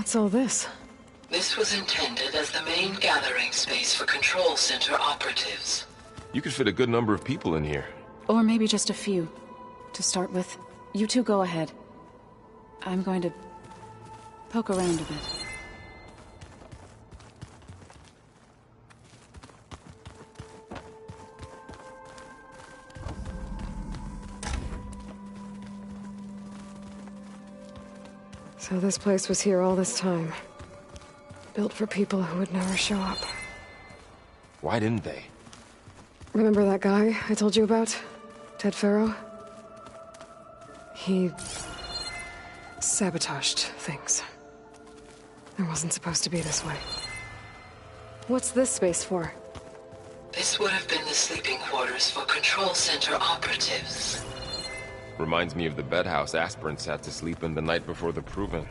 What's all this? This was intended as the main gathering space for Control Center operatives. You could fit a good number of people in here. Or maybe just a few. To start with, you two go ahead. I'm going to poke around a bit. So this place was here all this time. Built for people who would never show up. Why didn't they? Remember that guy I told you about? Ted Farrow? He sabotaged things. It wasn't supposed to be this way. What's this space for? This would have been the sleeping quarters for Control Center operatives. Reminds me of the bedhouse aspirants had to sleep in the night before the proving.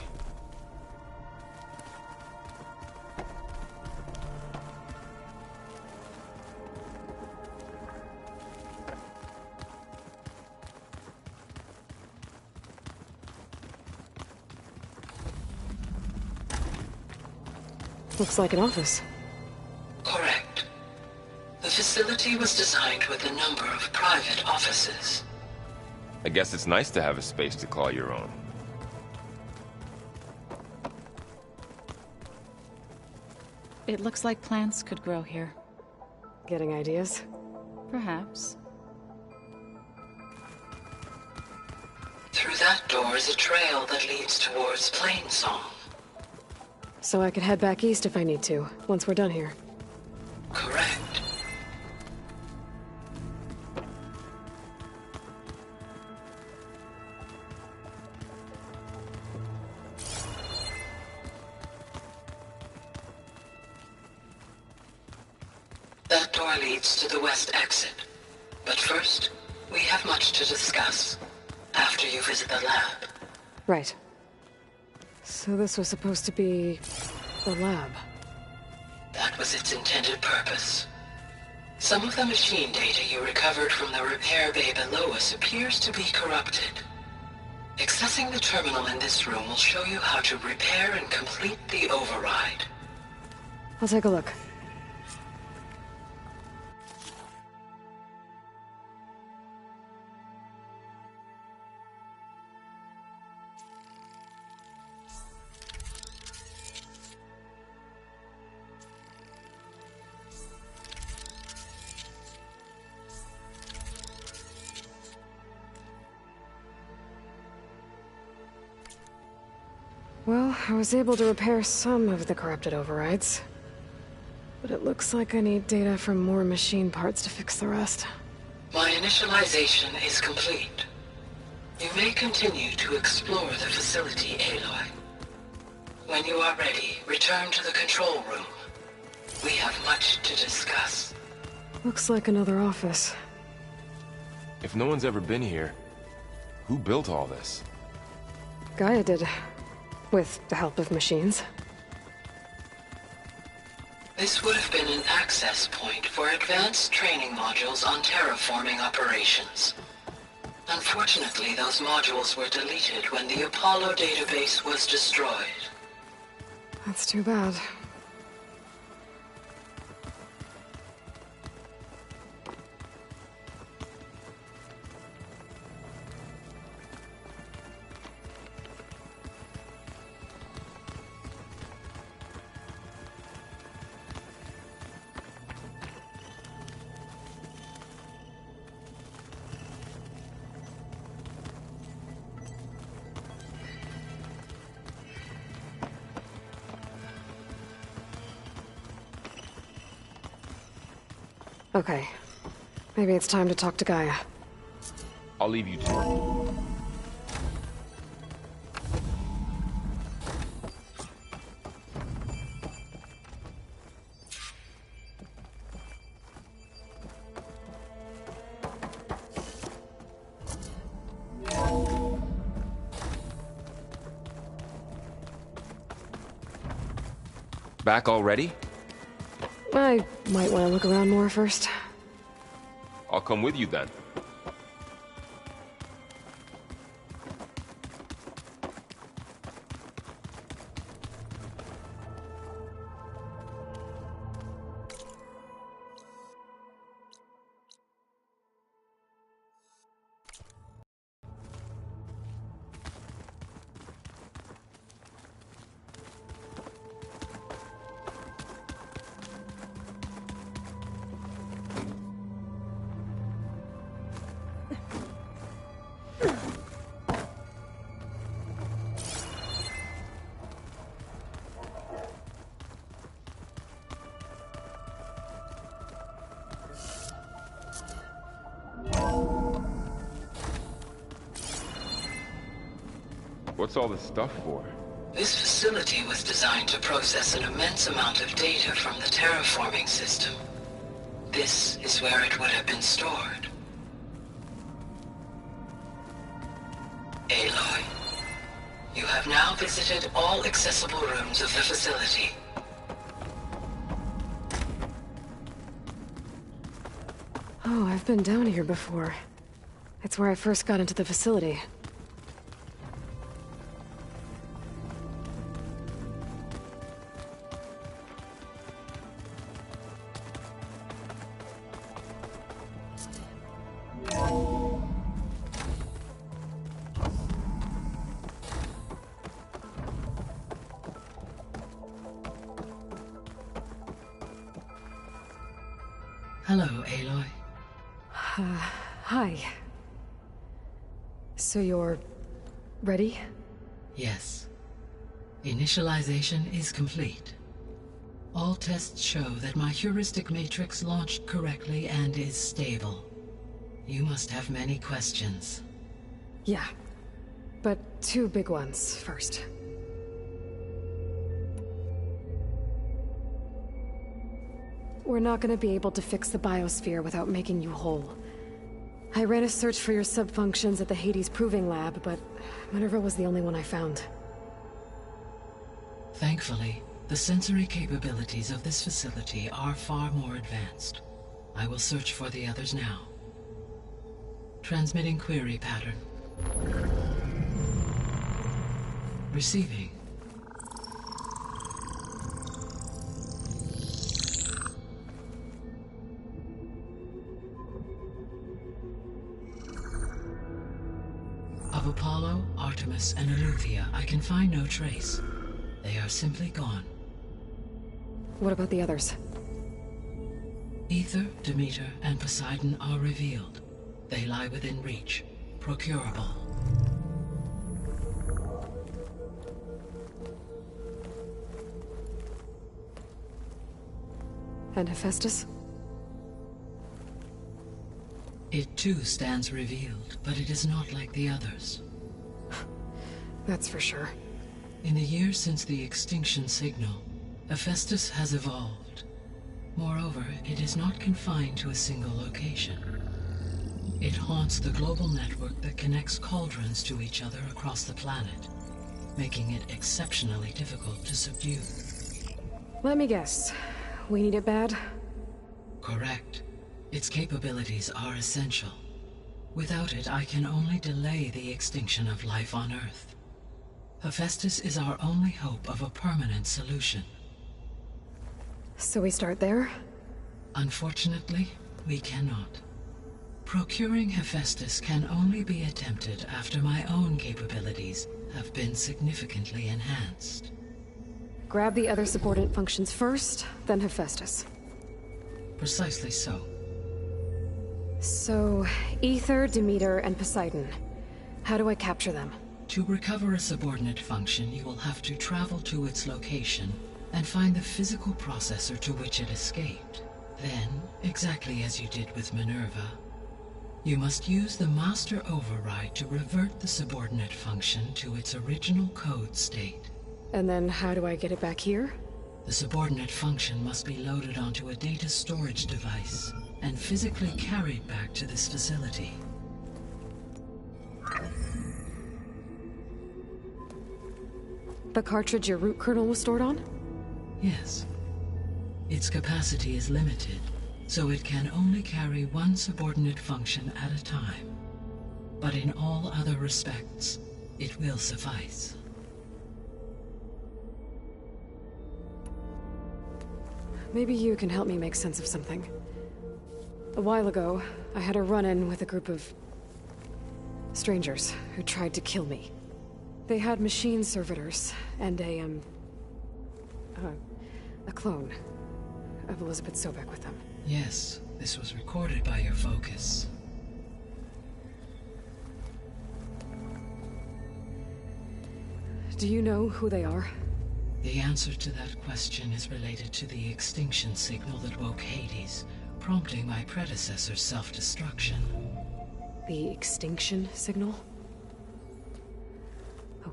Looks like an office. Correct. The facility was designed with a number of private offices. I guess it's nice to have a space to call your own. It looks like plants could grow here. Getting ideas? Perhaps. Through that door is a trail that leads towards Plainsong. So I could head back east if I need to, once we're done here. Correct. That door leads to the west exit. But first, we have much to discuss after you visit the lab. Right. So this was supposed to be the lab. That was its intended purpose. Some of the machine data you recovered from the repair bay below us appears to be corrupted. Accessing the terminal in this room will show you how to repair and complete the override. I'll take a look. Well, I was able to repair some of the corrupted overrides. But it looks like I need data from more machine parts to fix the rest. My initialization is complete. You may continue to explore the facility, Aloy. When you are ready, return to the control room. We have much to discuss. Looks like another office. If no one's ever been here, who built all this? Gaia did. With the help of machines. This would have been an access point for advanced training modules on terraforming operations. Unfortunately, those modules were deleted when the Apollo database was destroyed. That's too bad. Okay. Maybe it's time to talk to Gaia. I'll leave you to it. Back already? I might want to look around more first. I'll come with you then. What's all this stuff for? This facility was designed to process an immense amount of data from the terraforming system. This is where it would have been stored. Aloy, you have now visited all accessible rooms of the facility. Oh, I've been down here before. It's where I first got into the facility. Hello, Aloy. Hi. So you're... ready? Yes. Initialization is complete. All tests show that my heuristic matrix launched correctly and is stable. You must have many questions. Yeah. But two big ones first. We're not gonna be able to fix the biosphere without making you whole. I ran a search for your subfunctions at the Hades Proving Lab, but Minerva was the only one I found. Thankfully, the sensory capabilities of this facility are far more advanced. I will search for the others now. Transmitting query pattern. Receiving. Of Apollo, Artemis, and Eleuthia, I can find no trace. They are simply gone. What about the others? Ether, Demeter, and Poseidon are revealed. They lie within reach. Procurable. And Hephaestus? It too stands revealed, but it is not like the others. That's for sure. In the years since the extinction signal, Hephaestus has evolved. Moreover, it is not confined to a single location. It haunts the global network that connects cauldrons to each other across the planet, making it exceptionally difficult to subdue. Let me guess. We need it bad? Correct. Its capabilities are essential. Without it, I can only delay the extinction of life on Earth. Hephaestus is our only hope of a permanent solution. So we start there? Unfortunately, we cannot. Procuring Hephaestus can only be attempted after my own capabilities have been significantly enhanced. Grab the other subordinate functions first, then Hephaestus. Precisely so. So, Ether, Demeter, and Poseidon. How do I capture them? To recover a subordinate function, you will have to travel to its location and find the physical processor to which it escaped. Then, exactly as you did with Minerva, you must use the master override to revert the subordinate function to its original code state. And then how do I get it back here? The subordinate function must be loaded onto a data storage device and physically carried back to this facility. The cartridge your root kernel was stored on? Yes. Its capacity is limited, so it can only carry one subordinate function at a time. But in all other respects, it will suffice. Maybe you can help me make sense of something. A while ago, I had a run-in with a group of strangers who tried to kill me. They had machine servitors and a clone of Elizabeth Sobek with them. Yes, this was recorded by your focus. Do you know who they are? The answer to that question is related to the extinction signal that woke Hades, prompting my predecessor's self-destruction. The extinction signal?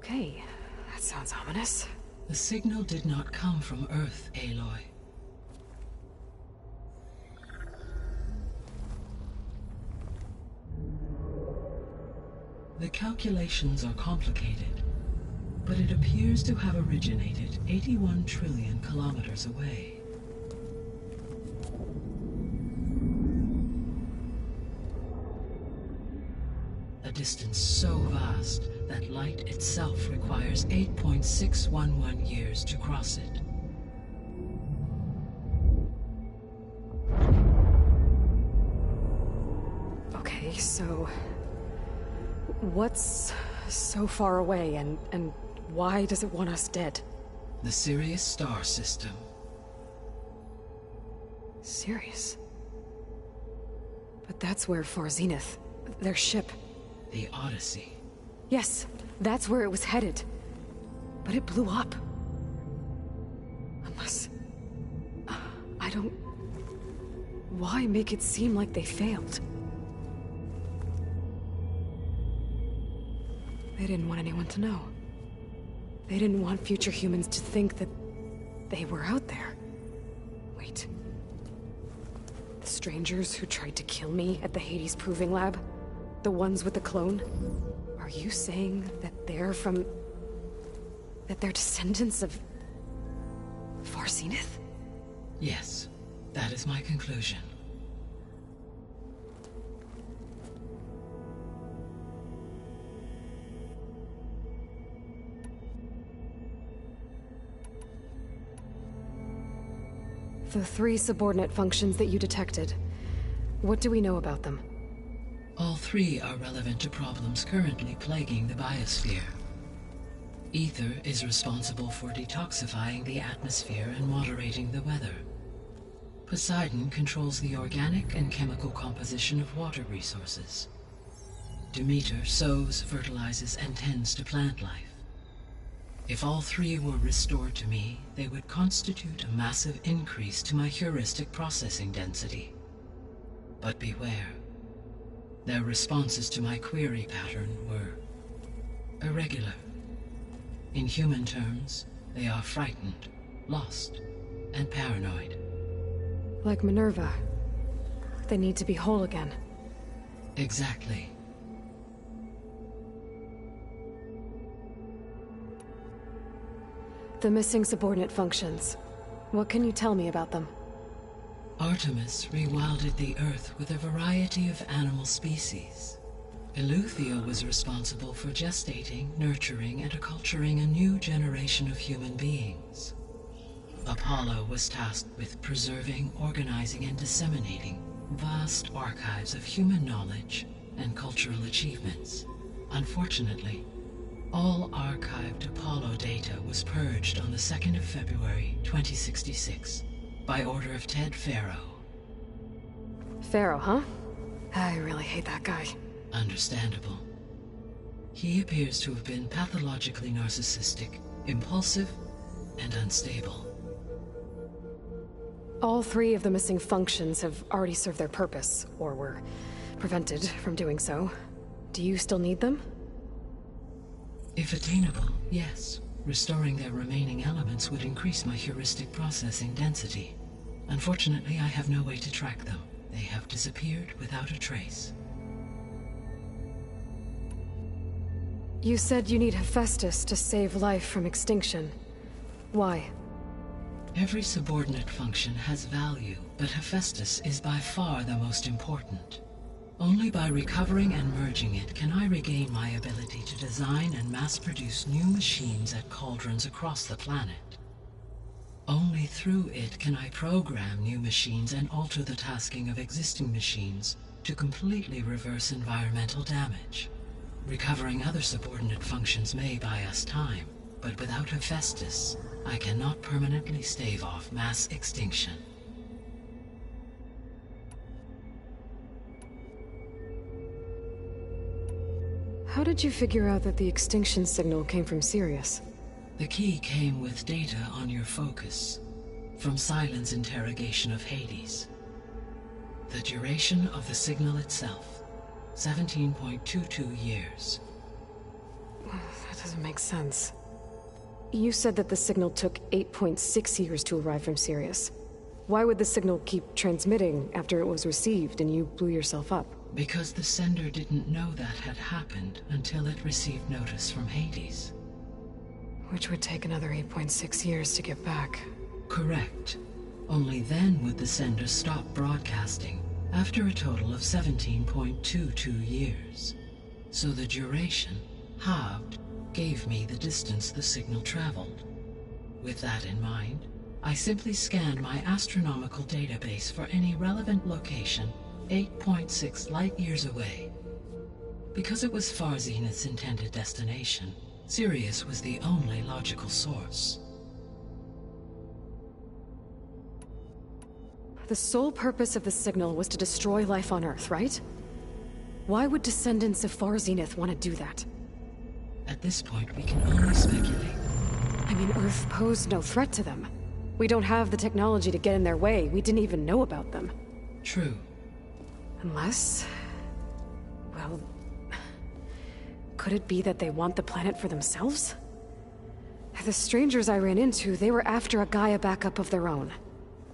Okay, that sounds ominous. The signal did not come from Earth, Aloy. The calculations are complicated, but it appears to have originated 81 trillion kilometers away. A distance so vast that light itself requires 8.611 years to cross it. Okay, so... what's so far away, and why does it want us dead? The Sirius star system. Sirius? But that's where Far Zenith, their ship... The Odyssey. Yes, that's where it was headed. But it blew up. Unless... I don't... Why make it seem like they failed? They didn't want anyone to know. They didn't want future humans to think that they were out there. Wait. The strangers who tried to kill me at the Hades Proving Lab? The ones with the clone? Are you saying that they're from... that they're descendants of... Far Zenith? Yes, that is my conclusion. The 3 subordinate functions that you detected. What do we know about them? All 3 are relevant to problems currently plaguing the biosphere. Ether is responsible for detoxifying the atmosphere and moderating the weather. Poseidon controls the organic and chemical composition of water resources. Demeter sows, fertilizes, and tends to plant life. If all 3 were restored to me, they would constitute a massive increase to my heuristic processing density. But beware. Their responses to my query pattern were irregular. In human terms, they are frightened, lost, and paranoid. Like Minerva. They need to be whole again. Exactly. The missing subordinate functions. What can you tell me about them? Artemis rewilded the Earth with a variety of animal species. Eleuthia was responsible for gestating, nurturing, and acculturating a new generation of human beings. Apollo was tasked with preserving, organizing, and disseminating vast archives of human knowledge and cultural achievements. Unfortunately, all archived Apollo data was purged on the 2nd of February, 2066, by order of Ted Faro. Pharaoh, huh? I really hate that guy. Understandable. He appears to have been pathologically narcissistic, impulsive, and unstable. All 3 of the missing functions have already served their purpose, or were prevented from doing so. Do you still need them? If attainable, yes. Restoring their remaining elements would increase my heuristic processing density. Unfortunately, I have no way to track them. They have disappeared without a trace. You said you need Hephaestus to save life from extinction. Why? Every subordinate function has value, but Hephaestus is by far the most important. Only by recovering and merging it can I regain my ability to design and mass-produce new machines at cauldrons across the planet. Only through it can I program new machines and alter the tasking of existing machines to completely reverse environmental damage. Recovering other subordinate functions may buy us time, but without Hephaestus, I cannot permanently stave off mass extinction. How did you figure out that the extinction signal came from Sirius? The key came with data on your focus, from Silent's interrogation of Hades. The duration of the signal itself, 17.22 years. That doesn't make sense. You said that the signal took 8.6 years to arrive from Sirius. Why would the signal keep transmitting after it was received and you blew yourself up? Because the sender didn't know that had happened until it received notice from Hades. Which would take another 8.6 years to get back. Correct. Only then would the sender stop broadcasting, after a total of 17.22 years. So the duration, halved, gave me the distance the signal traveled. With that in mind, I simply scanned my astronomical database for any relevant location 8.6 light-years away. Because it was Far Zenith's intended destination, Sirius was the only logical source. The sole purpose of the signal was to destroy life on Earth, right? Why would descendants of Far Zenith want to do that? At this point, we can only speculate. I mean, Earth posed no threat to them. We don't have the technology to get in their way. We didn't even know about them. True. Unless... well... could it be that they want the planet for themselves? The strangers I ran into, they were after a Gaia backup of their own.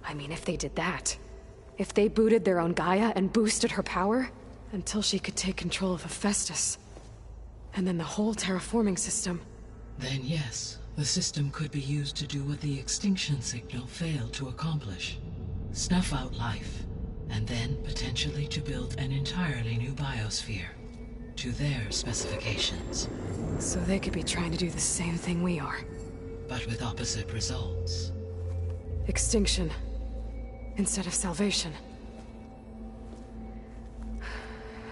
I mean, if they did that... if they booted their own Gaia and boosted her power... until she could take control of Hephaestus. And then the whole terraforming system. Then yes, the system could be used to do what the extinction signal failed to accomplish. Snuff out life, and then potentially to build an entirely new biosphere. To their specifications. So they could be trying to do the same thing we are. But with opposite results. Extinction. Instead of salvation.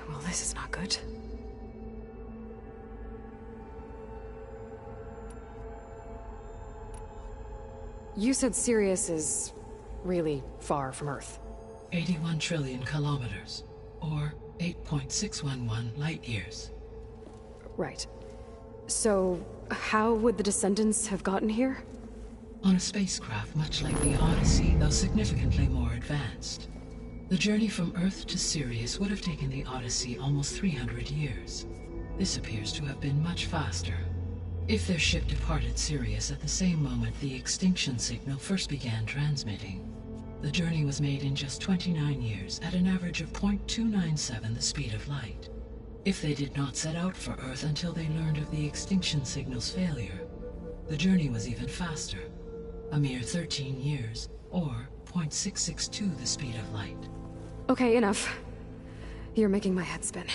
Well, this is not good. You said Sirius is really far from Earth. 81 trillion kilometers, or 8.611 light-years. Right. So, how would the descendants have gotten here? On a spacecraft much like the Odyssey, though significantly more advanced. The journey from Earth to Sirius would have taken the Odyssey almost 300 years. This appears to have been much faster. If their ship departed Sirius at the same moment the extinction signal first began transmitting, the journey was made in just 29 years at an average of 0.297 the speed of light. If they did not set out for Earth until they learned of the extinction signal's failure, the journey was even faster, a mere 13 years, or 0.662 the speed of light. Okay, enough. You're making my head spin.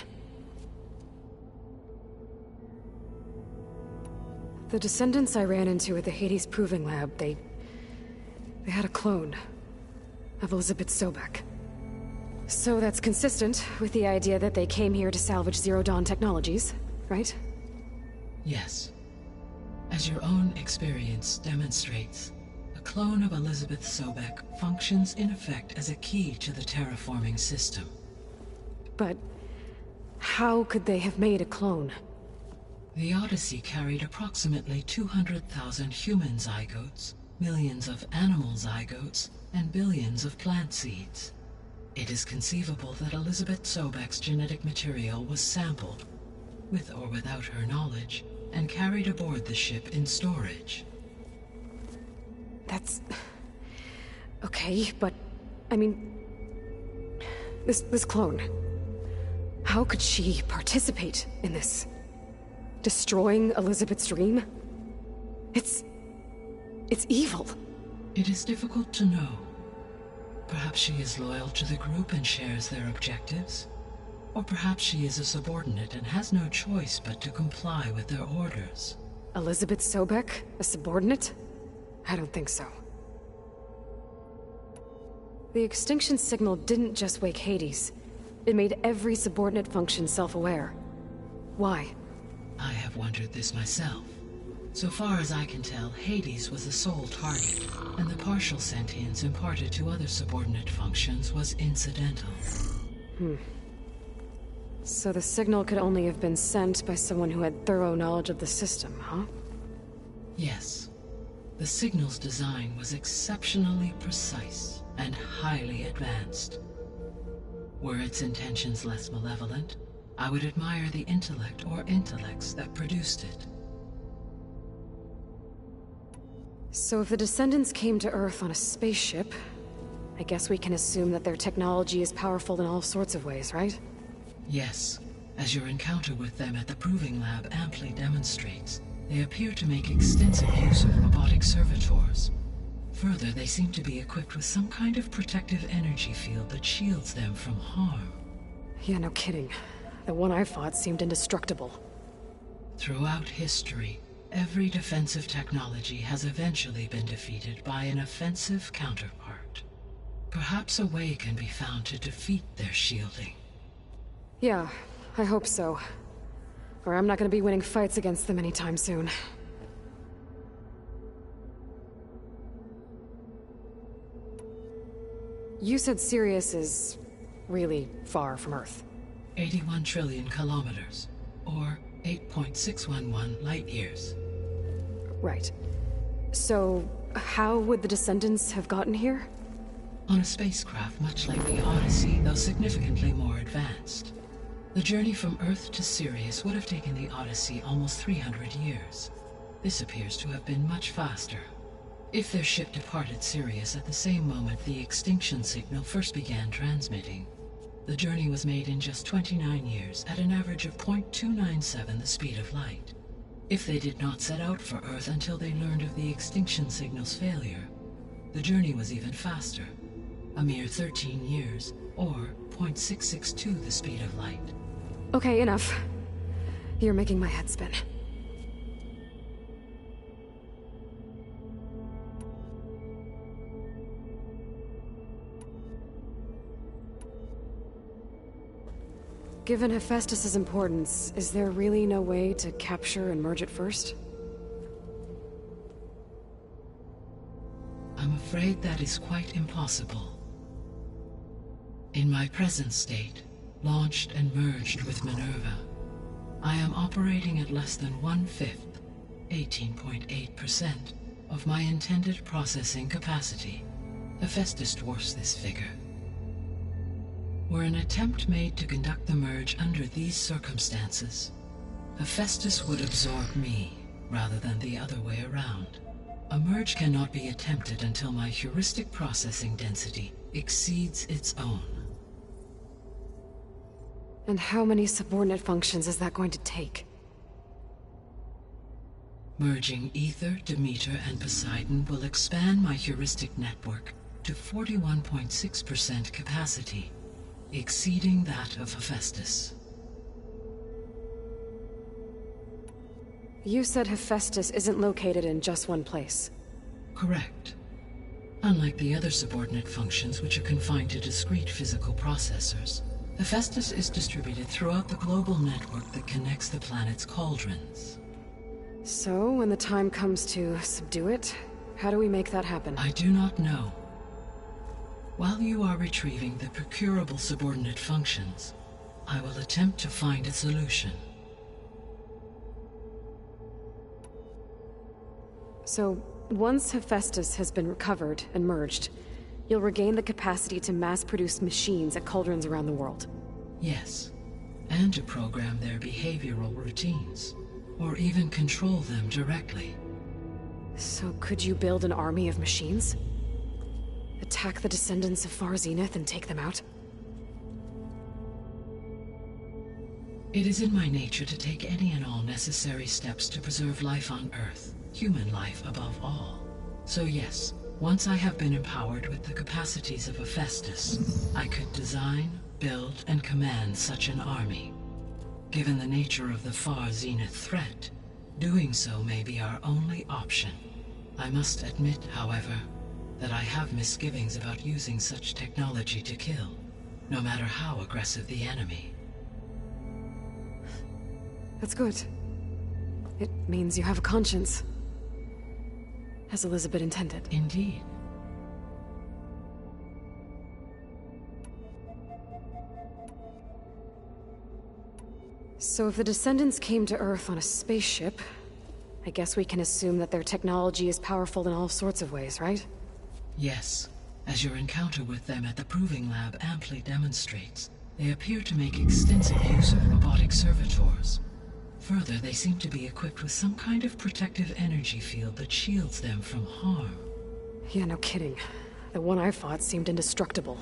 The descendants I ran into at the Hades Proving Lab, they had a clone of Elizabeth Sobek. So that's consistent with the idea that they came here to salvage Zero Dawn technologies, right? Yes. As your own experience demonstrates, a clone of Elizabeth Sobek functions in effect as a key to the terraforming system. But how could they have made a clone? The Odyssey carried approximately 200,000 human zygotes, millions of animal zygotes, and billions of plant seeds. It is conceivable that Elizabeth Sobek's genetic material was sampled, with or without her knowledge, and carried aboard the ship in storage. That's... okay, but... I mean... This clone... how could she participate in this? Destroying Elizabeth's dream? It's evil. It is difficult to know. Perhaps she is loyal to the group and shares their objectives. Or perhaps she is a subordinate and has no choice but to comply with their orders. Elizabeth Sobek? A subordinate? I don't think so. The extinction signal didn't just wake Hades. It made every subordinate function self-aware. Why? I have wondered this myself. So far as I can tell, Hades was the sole target, and the partial sentience imparted to other subordinate functions was incidental. So the signal could only have been sent by someone who had thorough knowledge of the system, huh? Yes. The signal's design was exceptionally precise and highly advanced. Were its intentions less malevolent, I would admire the intellect or intellects that produced it. So if the Descendants came to Earth on a spaceship, I guess we can assume that their technology is powerful in all sorts of ways, right? Yes, as your encounter with them at the Proving Lab amply demonstrates, they appear to make extensive use of robotic servitors. Further, they seem to be equipped with some kind of protective energy field that shields them from harm. Yeah, no kidding. The one I fought seemed indestructible. Throughout history, every defensive technology has eventually been defeated by an offensive counterpart. Perhaps a way can be found to defeat their shielding. Yeah, I hope so. Or I'm not gonna be winning fights against them anytime soon. You said Sirius is really far from Earth. 81 trillion kilometers, or 8.611 light years. Right. So, how would the Descendants have gotten here? On a spacecraft much like the Odyssey, though significantly more advanced. The journey from Earth to Sirius would have taken the Odyssey almost 300 years. This appears to have been much faster. If their ship departed Sirius at the same moment the extinction signal first began transmitting, the journey was made in just 29 years at an average of 0.297 the speed of light. If they did not set out for Earth until they learned of the extinction signal's failure, the journey was even faster, a mere 13 years, or 0.662 the speed of light. Okay, enough. You're making my head spin. Given Hephaestus' importance, is there really no way to capture and merge it first? I'm afraid that is quite impossible. In my present state, launched and merged with Minerva, I am operating at less than 1/5, 18.8%, of my intended processing capacity. Hephaestus dwarfs this figure. Were an attempt made to conduct the merge under these circumstances, Hephaestus would absorb me, rather than the other way around. A merge cannot be attempted until my heuristic processing density exceeds its own. And how many subordinate functions is that going to take? Merging Ether, Demeter, and Poseidon will expand my heuristic network to 41.6% capacity, exceeding that of Hephaestus. You said Hephaestus isn't located in just one place. Correct. Unlike the other subordinate functions which are confined to discrete physical processors, Hephaestus is distributed throughout the global network that connects the planet's cauldrons. So, when the time comes to subdue it, how do we make that happen? I do not know. While you are retrieving the procurable subordinate functions, I will attempt to find a solution. So, once Hephaestus has been recovered and merged, you'll regain the capacity to mass-produce machines at cauldrons around the world. Yes, and to program their behavioral routines, or even control them directly. So could you build an army of machines? Attack the descendants of Far Zenith and take them out? It is in my nature to take any and all necessary steps to preserve life on Earth, human life above all. So yes, once I have been empowered with the capacities of Hephaestus, I could design, build, and command such an army. Given the nature of the Far Zenith threat, doing so may be our only option. I must admit, however, that I have misgivings about using such technology to kill, no matter how aggressive the enemy. That's good. It means you have a conscience. As Elizabeth intended. Indeed. So if the descendants came to Earth on a spaceship, I guess we can assume that their technology is powerful in all sorts of ways, right? Yes, as your encounter with them at the Proving Lab amply demonstrates, They appear to make extensive use of robotic servitors. Further, they seem to be equipped with some kind of protective energy field that shields them from harm. Yeah, no kidding. The one I fought seemed indestructible.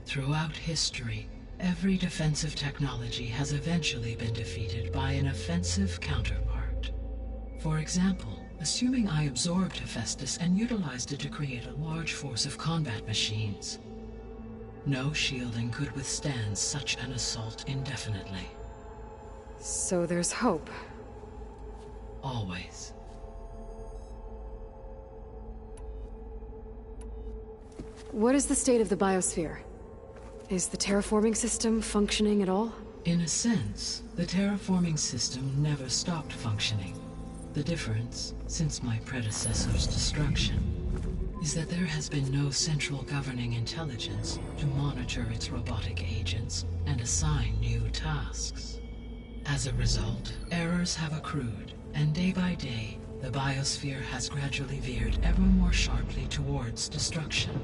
Throughout history, every defensive technology has eventually been defeated by an offensive counterpart. For example, assuming I absorbed Hephaestus and utilized it to create a large force of combat machines. No shielding could withstand such an assault indefinitely. So there's hope. Always. What is the state of the biosphere? Is the terraforming system functioning at all? In a sense, the terraforming system never stopped functioning. The difference, since my predecessor's destruction, is that there has been no central governing intelligence to monitor its robotic agents and assign new tasks. As a result, errors have accrued, and day by day, the biosphere has gradually veered ever more sharply towards destruction.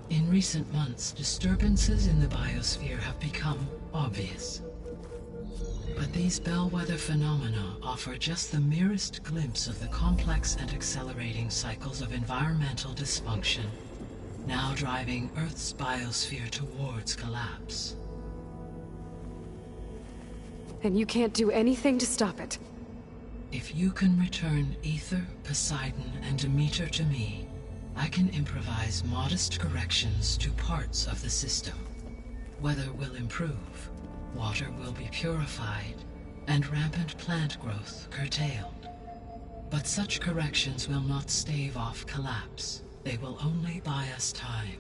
In recent months, disturbances in the biosphere have become obvious. But these bellwether phenomena offer just the merest glimpse of the complex and accelerating cycles of environmental dysfunction, now driving Earth's biosphere towards collapse. And you can't do anything to stop it? If you can return Ether, Poseidon, and Demeter to me, I can improvise modest corrections to parts of the system. Weather will improve, water will be purified, and rampant plant growth curtailed. But such corrections will not stave off collapse. They will only buy us time.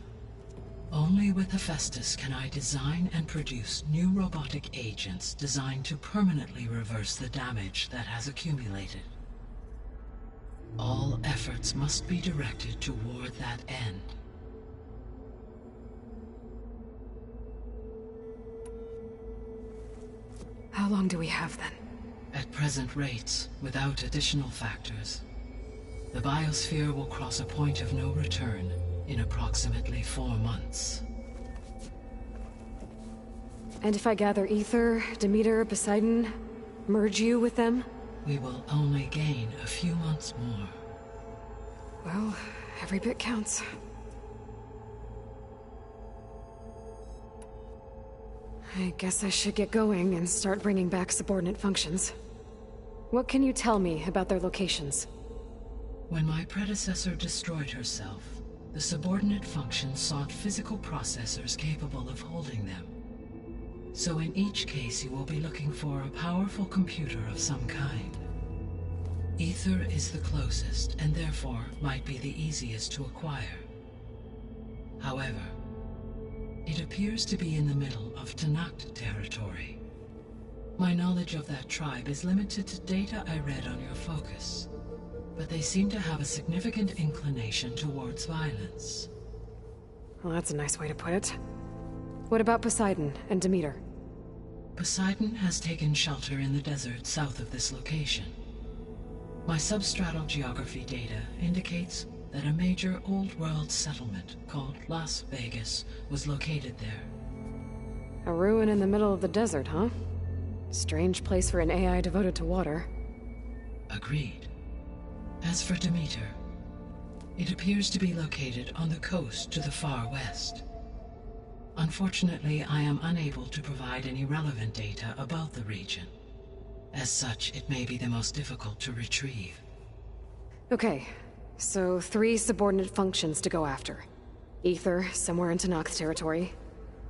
Only with Hephaestus can I design and produce new robotic agents designed to permanently reverse the damage that has accumulated. All efforts must be directed toward that end. How long do we have then? At present rates, without additional factors, the biosphere will cross a point of no return in approximately 4 months. And if I gather Ether, Demeter, Poseidon, merge you with them? We will only gain a few months more. Well, every bit counts. I guess I should get going and start bringing back subordinate functions. What can you tell me about their locations? When my predecessor destroyed herself, the subordinate functions sought physical processors capable of holding them. So in each case you will be looking for a powerful computer of some kind. Ether is the closest, and therefore might be the easiest to acquire. However, it appears to be in the middle of Tanakh territory. My knowledge of that tribe is limited to data I read on your focus, but they seem to have a significant inclination towards violence. Well, that's a nice way to put it. What about Poseidon and Demeter? Poseidon has taken shelter in the desert south of this location. My substratal geography data indicates that a major old-world settlement called Las Vegas was located there. A ruin in the middle of the desert, huh? Strange place for an AI devoted to water. Agreed. As for Demeter, it appears to be located on the coast to the far west. Unfortunately, I am unable to provide any relevant data about the region. As such, it may be the most difficult to retrieve. Okay, so 3 subordinate functions to go after. Ether, somewhere in Tanakh territory.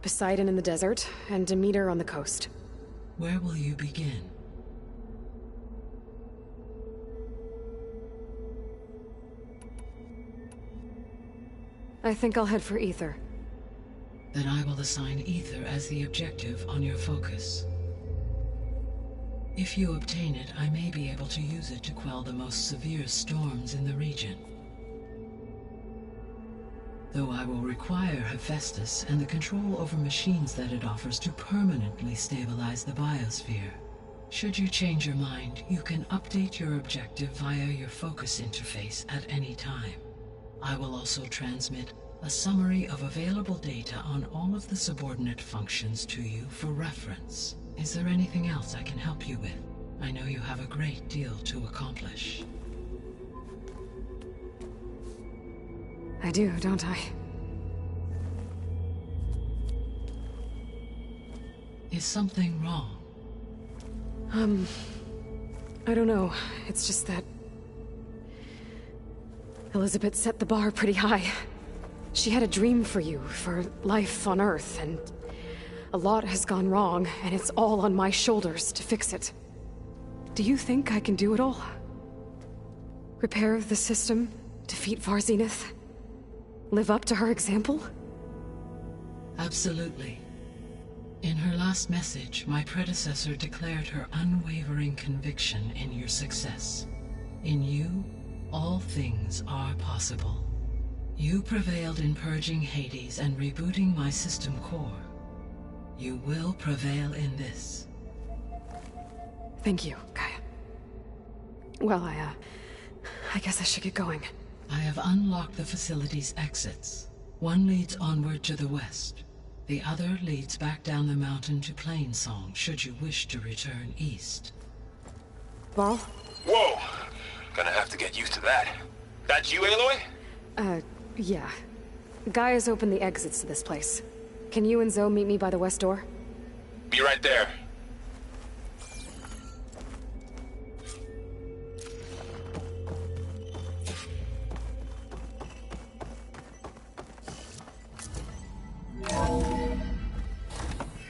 Poseidon in the desert, and Demeter on the coast. Where will you begin? I think I'll head for Ether. Then I will assign Ether as the objective on your focus. If you obtain it, I may be able to use it to quell the most severe storms in the region. Though I will require Hephaestus and the control over machines that it offers to permanently stabilize the biosphere. Should you change your mind, you can update your objective via your focus interface at any time. I will also transmit A summary of available data on all of the subordinate functions to you for reference. Is there anything else I can help you with? I know you have a great deal to accomplish. I do, don't I? Is something wrong? I don't know. It's just that Elizabeth set the bar pretty high. She had a dream for you, for life on Earth, and a lot has gone wrong, and it's all on my shoulders to fix it. Do you think I can do it all? Repair the system, defeat Varzenith, live up to her example? Absolutely. In her last message, my predecessor declared her unwavering conviction in your success. In you, all things are possible. You prevailed in purging Hades and rebooting my system core. You will prevail in this. Thank you, Gaia. Well, I guess I should get going. I have unlocked the facility's exits. One leads onward to the west. The other leads back down the mountain to Plainsong, should you wish to return east. Varl? Whoa! Gonna have to get used to that. That's you, Aloy? Yeah. Gaia's opened the exits to this place. Can you and Zoe meet me by the west door? Be right there.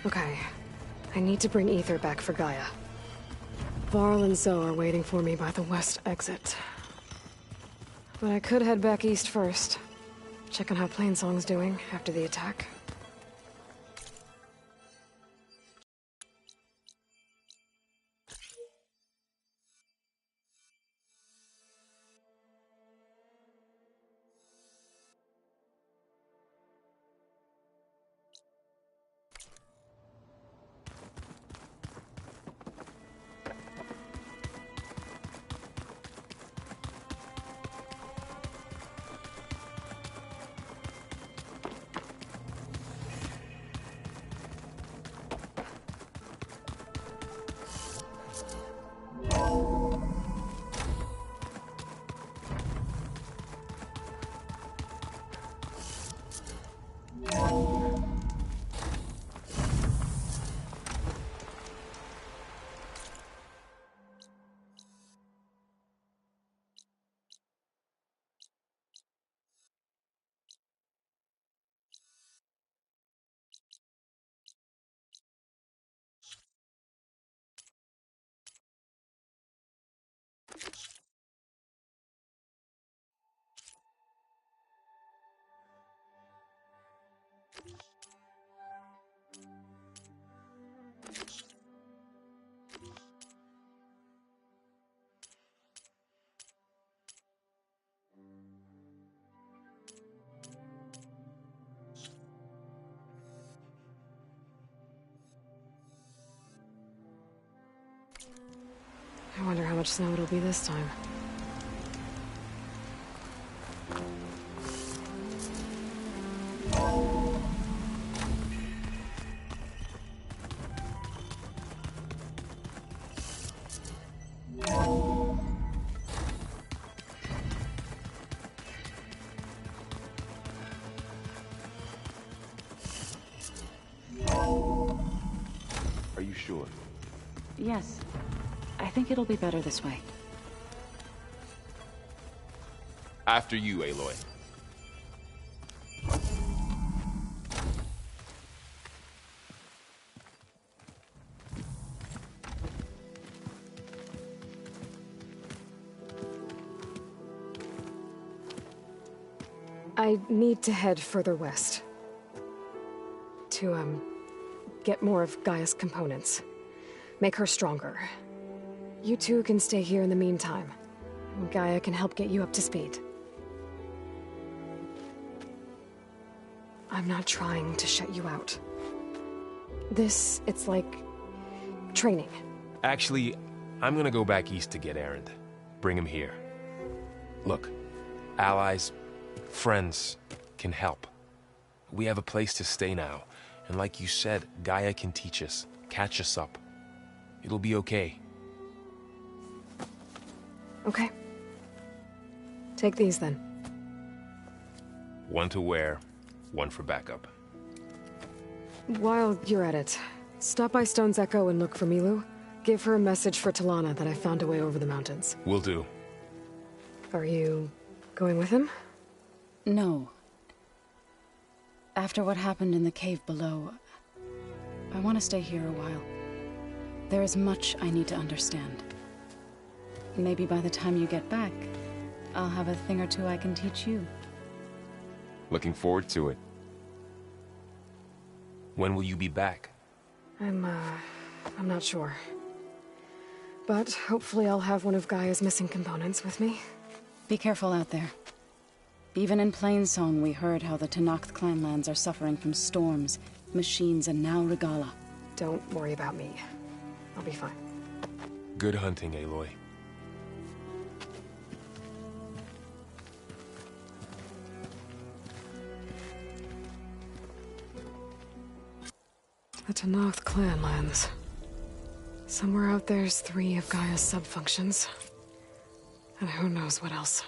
Okay. I need to bring Ether back for Gaia. Varl and Zoe are waiting for me by the west exit. But I could head back east first. Check on how Plainsong's doing after the attack. I wonder how much snow it'll be this time. Are you sure? Yes. I think it'll be better this way. After you, Aloy. I need to head further west. To, get more of Gaia's components. Make her stronger. You two can stay here in the meantime. Gaia can help get you up to speed. I'm not trying to shut you out. It's like training. Actually, I'm gonna go back east to get Erend. Bring him here. Look, allies, friends, can help. We have a place to stay now, and like you said, Gaia can teach us, catch us up. It'll be okay. Okay. Take these then. One to wear, one for backup. While you're at it, stop by Stone's Echo and look for Milu. Give her a message for Talana that I found a way over the mountains. Will do. Are you going with him? No. After what happened in the cave below, I want to stay here a while. There is much I need to understand. Maybe by the time you get back, I'll have a thing or two I can teach you. Looking forward to it. When will you be back? I'm not sure. But hopefully I'll have one of Gaia's missing components with me. Be careful out there. Even in Plainsong, we heard how the Tenakth clanlands are suffering from storms, machines, and now Regala. Don't worry about me. I'll be fine. Good hunting, Aloy. The Tenakth clanlands. Somewhere out there's 3 of Gaia's sub-functions. And who knows what else.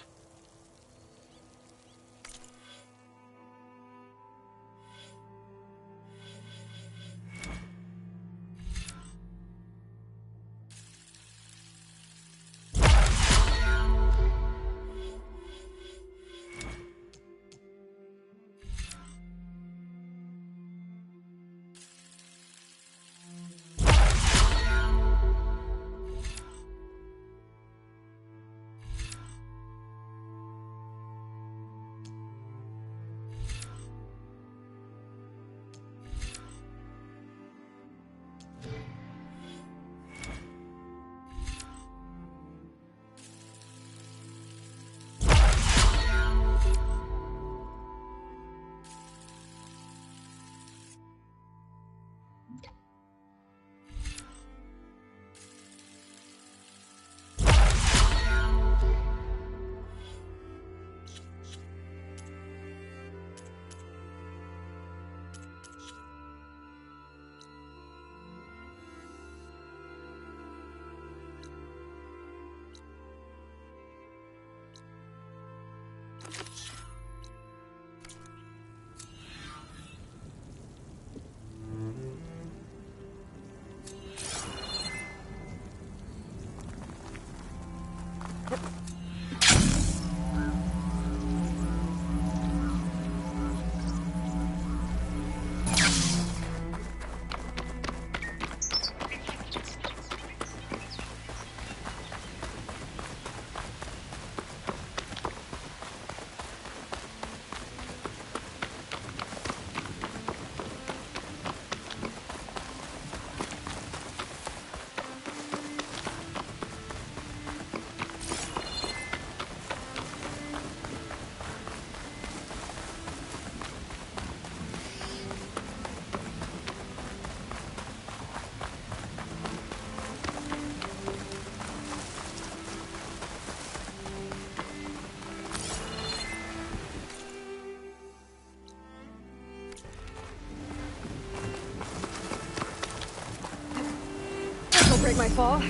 Break my fall.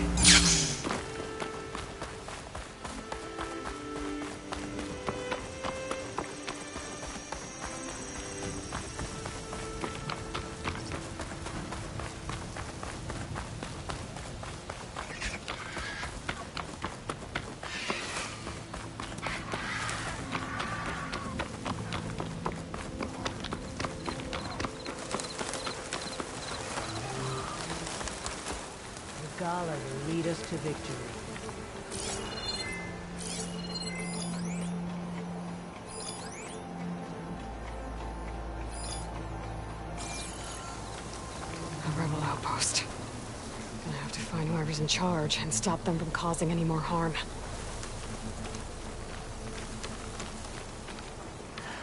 Regala will lead us to victory. A rebel outpost. Gonna have to find whoever's in charge and stop them from causing any more harm.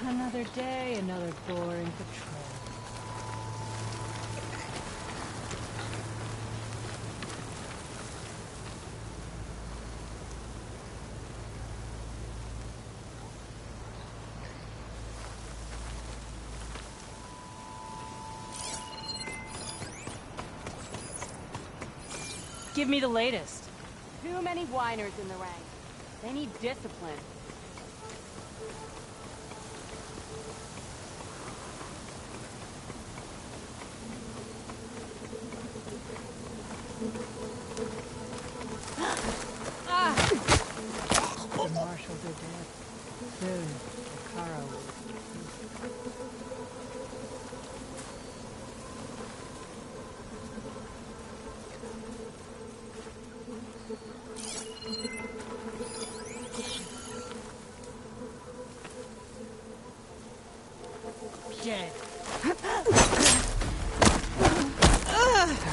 Another day, another boring patrol. Give me the latest. Too many whiners in the ranks. They need discipline. The marshals are dead. Soon, Kara will. Dead. That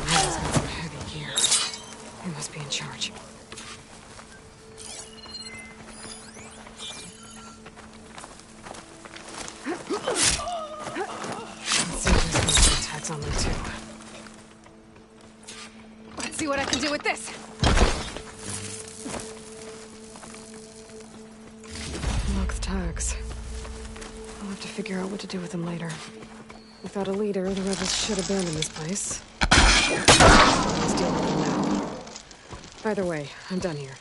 man's got some heavy gear. He must be in charge. Let's see if there's some tags on them too. Let's see what I can do with this. Locked tags. I'll have to figure out what to do with them later. Without a leader, the rebels should abandon this place. Let's deal with them now. Either way, I'm done here.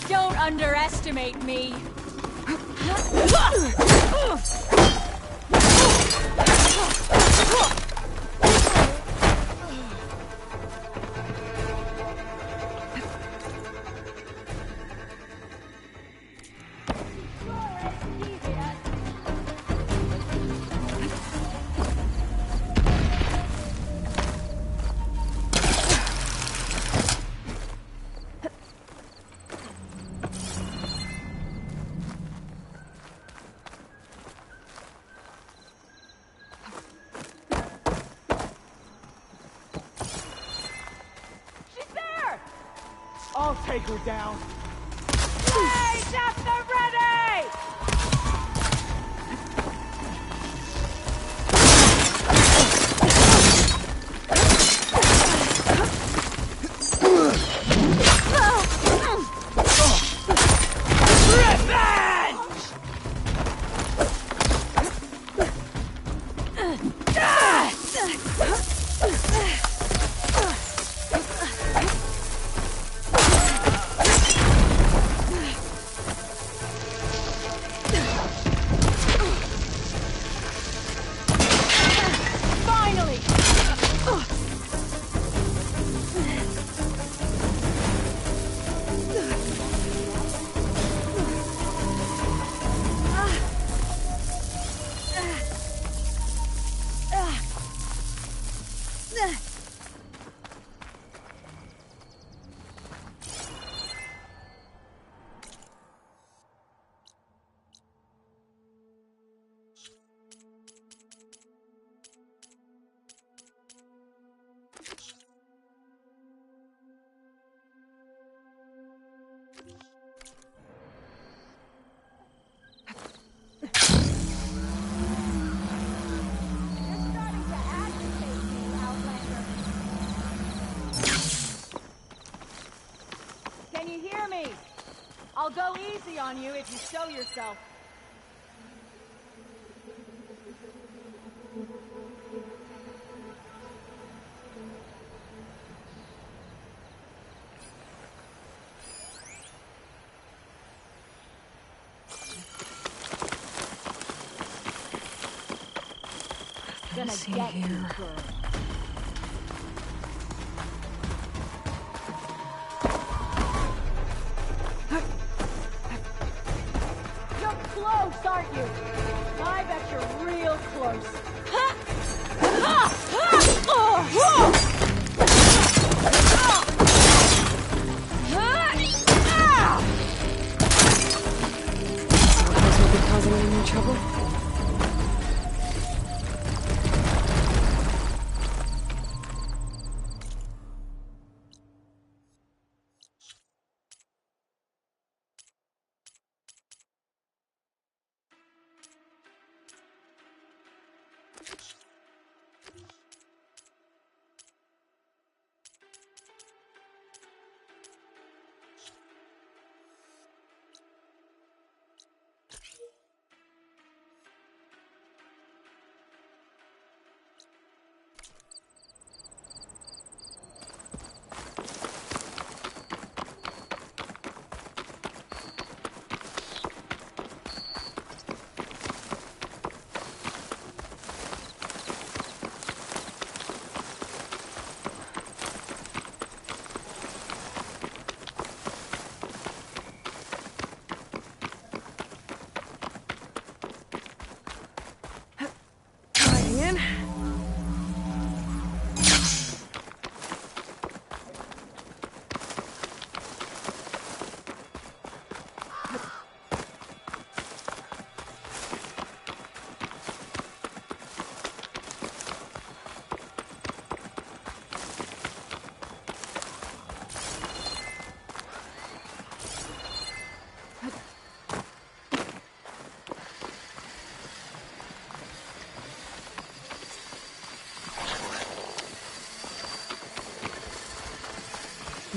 Don't underestimate me. I'll take her down. Hey, Chapter ready! Can you hear me? I'll go easy on you if you show yourself. Gonna see get here. you, girl. You're close, aren't you? I bet you're real close. This will be causing any more trouble.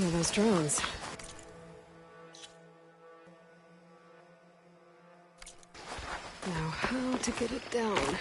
Yeah, those drones. Now, how to get it down?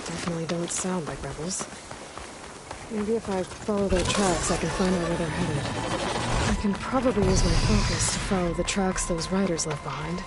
Definitely don't sound like rebels. Maybe if I follow their tracks, I can find out where they're headed. I can probably use my focus to follow the tracks those riders left behind.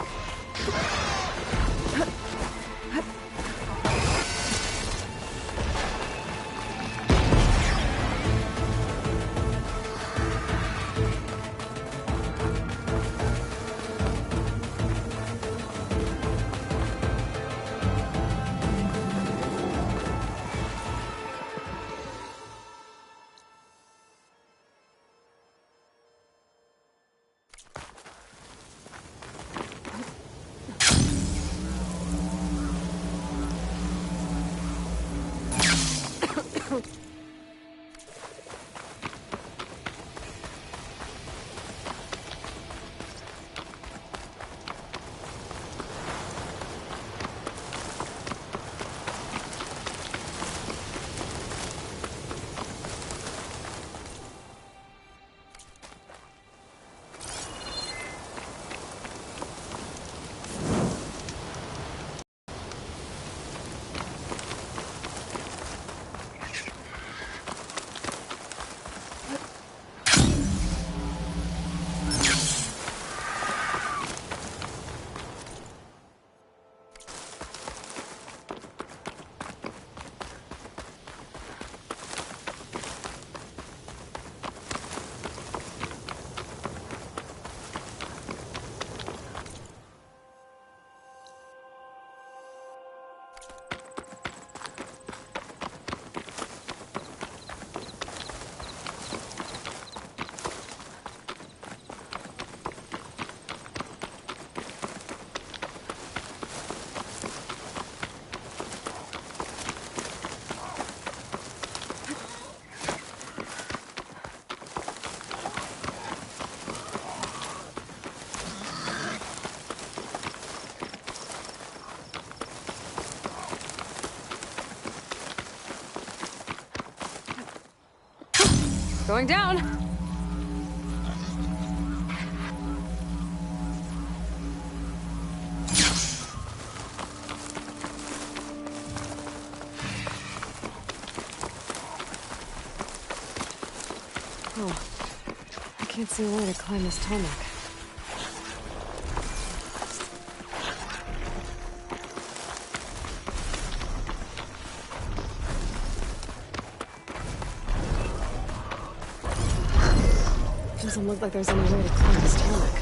Going down! Oh, I can't see a way to climb this tarmac. Doesn't look like there's any way to climb this tarmac.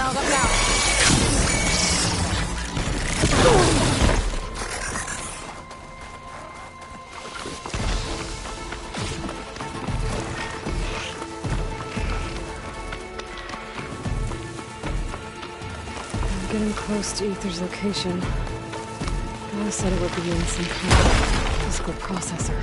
Up now. I'm getting close to Ether's location. Gala said it would be in some kind of physical processor.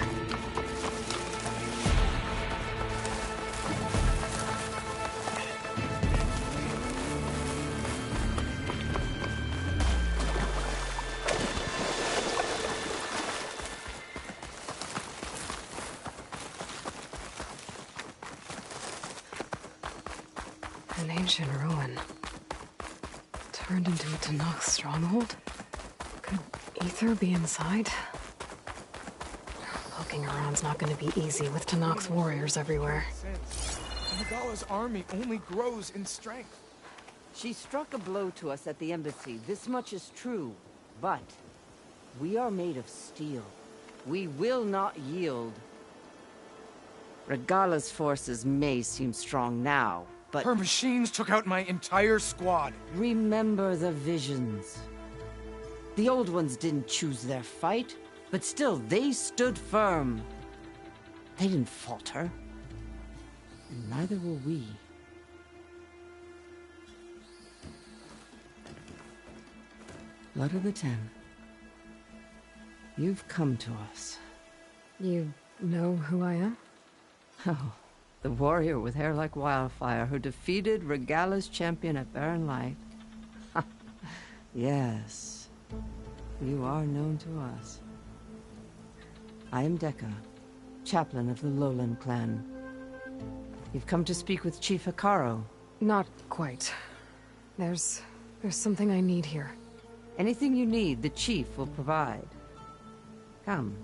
An ancient ruin. Turned into a Tanakh stronghold? Could Ether be inside? Poking around's not gonna be easy with Tanakh's warriors everywhere. Nagala's army only grows in strength. She struck a blow to us at the embassy. This much is true. But we are made of steel. We will not yield. Regala's forces may seem strong now, but Her machines took out my entire squad. remember the visions. The old ones didn't choose their fight, but still they stood firm. They didn't falter. And neither will we. Blood of the Ten. You've come to us. You know who I am? Oh, the warrior with hair like wildfire who defeated Regala's champion at Barren Light. Yes, you are known to us. I am Dekka, chaplain of the Lowland clan. You've come to speak with Chief Hikaru. Not quite. There's something I need here. Anything you need, the chief will provide. Come.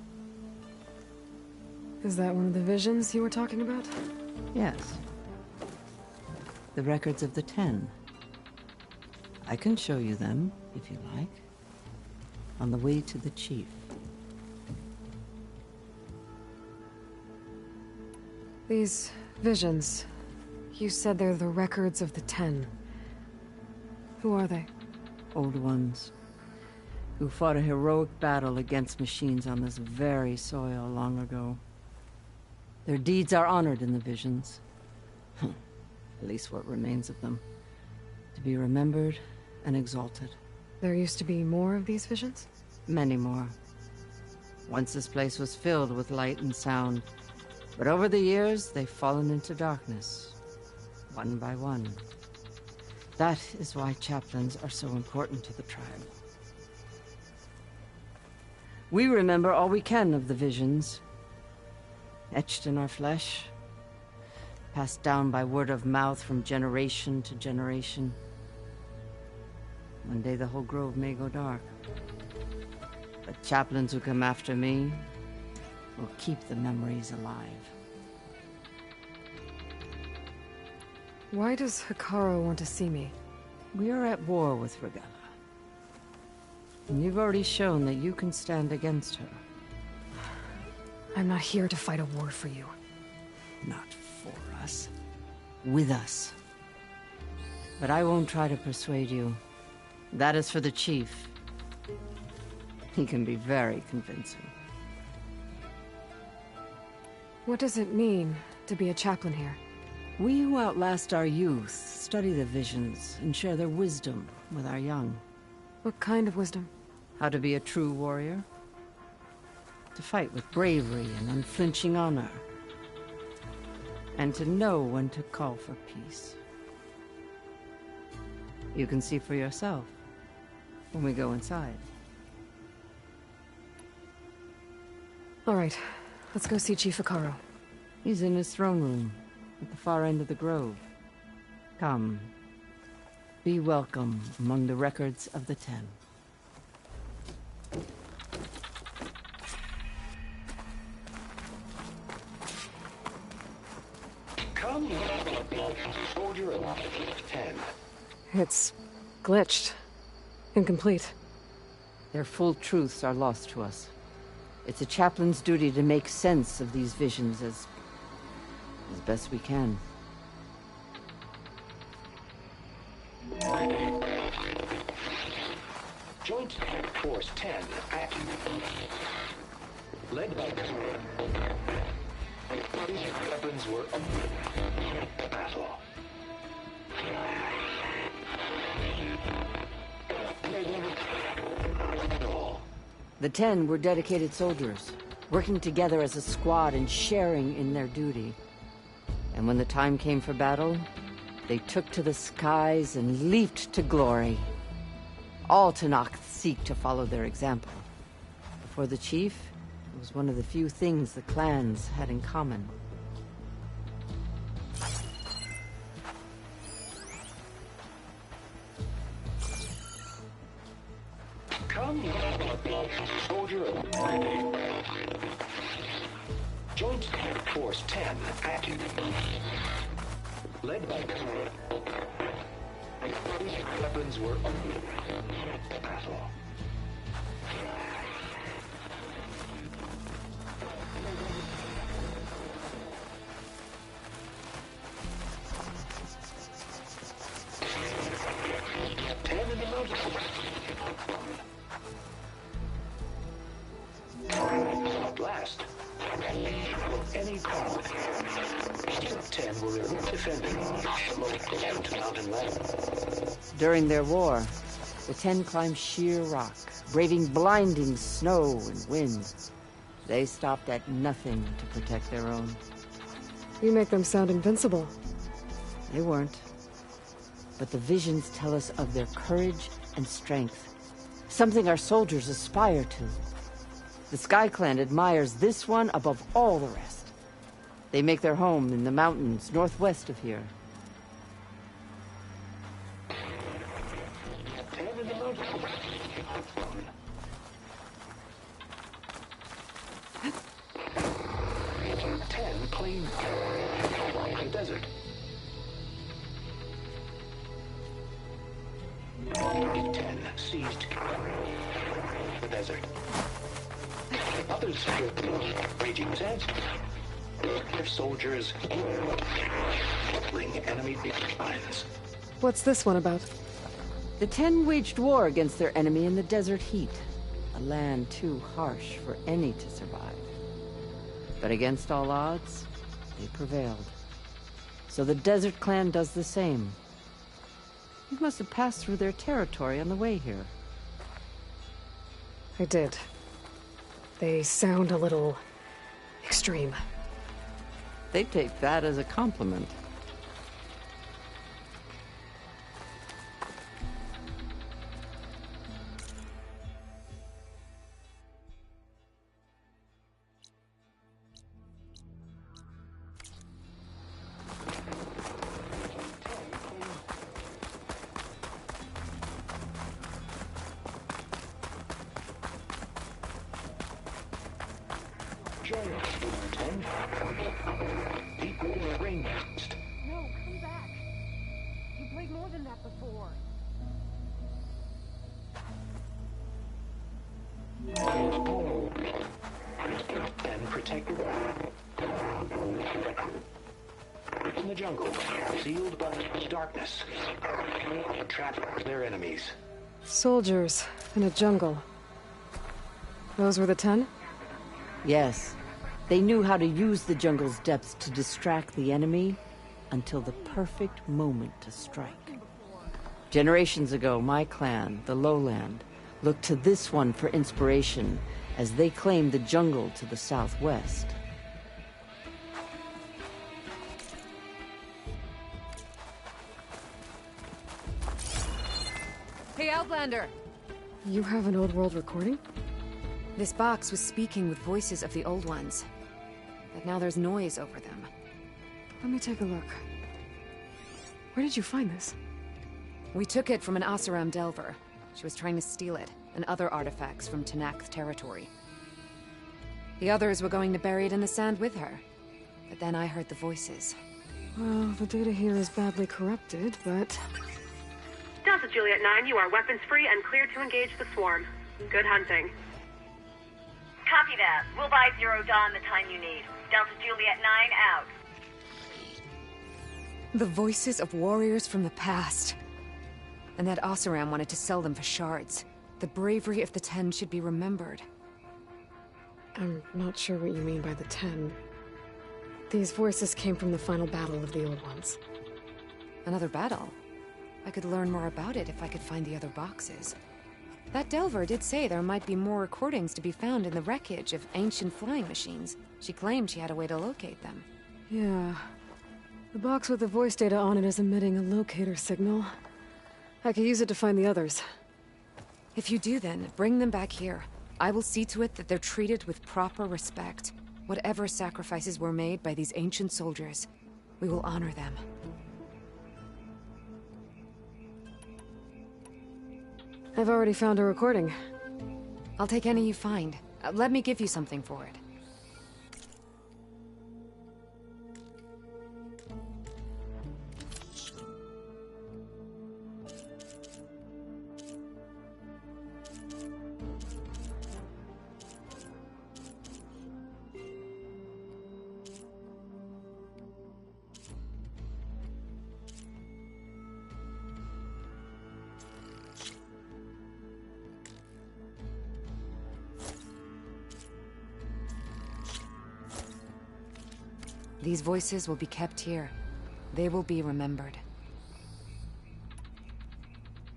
Is that one of the visions you were talking about? Yes. The records of the 10. I can show you them, if you like. On the way to the chief. These visions, you said they're the records of the 10. Who are they? Old ones. Who fought a heroic battle against machines on this very soil long ago. Their deeds are honored in the visions. At least what remains of them. To be remembered and exalted. There used to be more of these visions? Many more. Once this place was filled with light and sound. But over the years, they've fallen into darkness. One by one. That is why chaplains are so important to the tribe. We remember all we can of the visions. Etched in our flesh. Passed down by word of mouth from generation to generation. One day the whole grove may go dark. But chaplains who come after me will keep the memories alive. Why does Hikaru want to see me? We are at war with Regala. And you've already shown that you can stand against her. I'm not here to fight a war for you. Not for us. With us. But I won't try to persuade you. That is for the chief. He can be very convincing. What does it mean to be a chaplain here? We who outlast our youth study the visions and share their wisdom with our young. What kind of wisdom? How to be a true warrior. To fight with bravery and unflinching honor. And to know when to call for peace. You can see for yourself when we go inside. All right, let's go see Chief Hikaru. He's in his throne room, at the far end of the grove. Come. Be welcome among the records of the 10. Come, soldier of 10. It's glitched. Incomplete. Their full truths are lost to us. It's a chaplain's duty to make sense of these visions as best we can. Force 10 active. Led by weapons were battle. The 10 were dedicated soldiers, working together as a squad and sharing in their duty. And when the time came for battle, they took to the skies and leaped to glory. All Tenakth seek to follow their example. For the chief, it was one of the few things the clans had in common. Come, soldier. Joint Force 10 active. Led by weapons were battle. Blast. Any call. 10 were defending local mountain land. During their war, the 10 climbed sheer rock, braving blinding snow and wind. They stopped at nothing to protect their own. You make them sound invincible. They weren't. But the visions tell us of their courage and strength, something our soldiers aspire to. The Sky Clan admires this one above all the rest. They make their home in the mountains northwest of here. Claim the desert. 10 seized the desert. Others raging sands. Their soldiers killing enemy lines. What's this one about? The 10 waged war against their enemy in the desert heat, a land too harsh for any to survive. But against all odds, they prevailed. So the Desert Clan does the same. You must have passed through their territory on the way here. I did. They sound a little extreme. They take that as a compliment. No, come back. You played more than that before. And protected in the jungle, sealed by darkness, trapped their enemies. Soldiers in a jungle. Those were the 10? Yes. They knew how to use the jungle's depths to distract the enemy until the perfect moment to strike. Generations ago, my clan, the Lowland, looked to this one for inspiration as they claimed the jungle to the southwest. Hey, Outlander! You have an old world recording? This box was speaking with voices of the old ones. But now there's noise over them. Let me take a look. Where did you find this? We took it from an Oseram Delver. She was trying to steal it, and other artifacts from Tenakth territory. The others were going to bury it in the sand with her. But then I heard the voices. Well, the data here is badly corrupted, but... Delta Juliet 9, you are weapons-free and clear to engage the swarm. Good hunting. Copy that. We'll buy Zero Dawn the time you need. Delta Juliet 9 out. The voices of warriors from the past. And that Oseram wanted to sell them for shards. The bravery of the 10 should be remembered. I'm not sure what you mean by the 10. These voices came from the final battle of the Old Ones. Another battle? I could learn more about it if I could find the other boxes. That Delver did say there might be more recordings to be found in the wreckage of ancient flying machines. She claimed she had a way to locate them. Yeah. The box with the voice data on it is emitting a locator signal. I could use it to find the others. If you do then, bring them back here. I will see to it that they're treated with proper respect. Whatever sacrifices were made by these ancient soldiers, we will honor them. I've already found a recording. I'll take any you find. Let me give you something for it. These voices will be kept here. They will be remembered.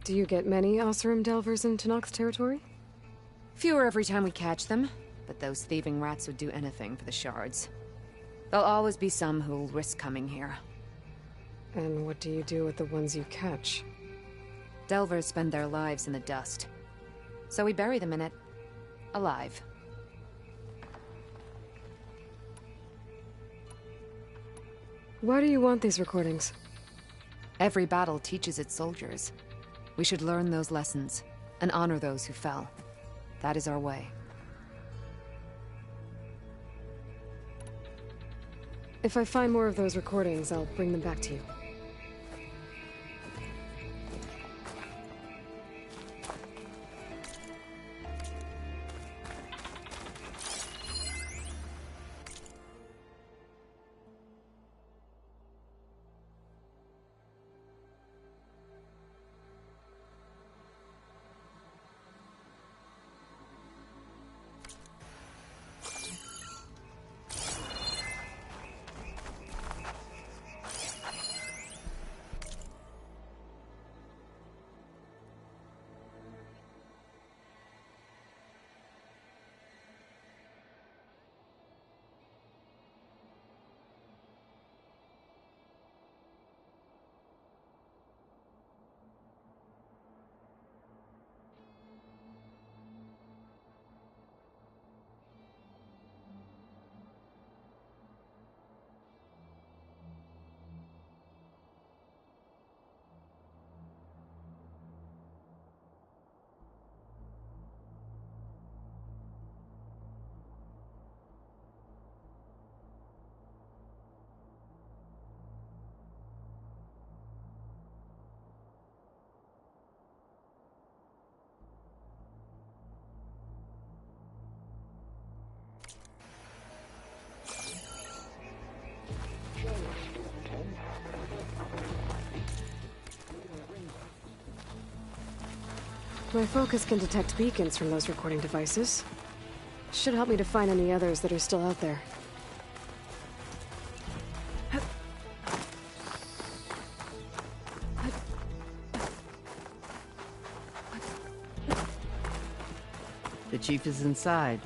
Do you get many Oseram Delvers in Tenakth's territory? Fewer every time we catch them, but those thieving rats would do anything for the shards. There'll always be some who'll risk coming here. And what do you do with the ones you catch? Delvers spend their lives in the dust. So we bury them in it, alive. Why do you want these recordings? Every battle teaches its soldiers. We should learn those lessons, and honor those who fell. That is our way. If I find more of those recordings, I'll bring them back to you. My focus can detect beacons from those recording devices. Should help me to find any others that are still out there. The chief is inside.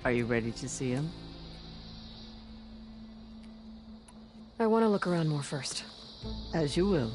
Are you ready to see him? I want to look around more first. As you will.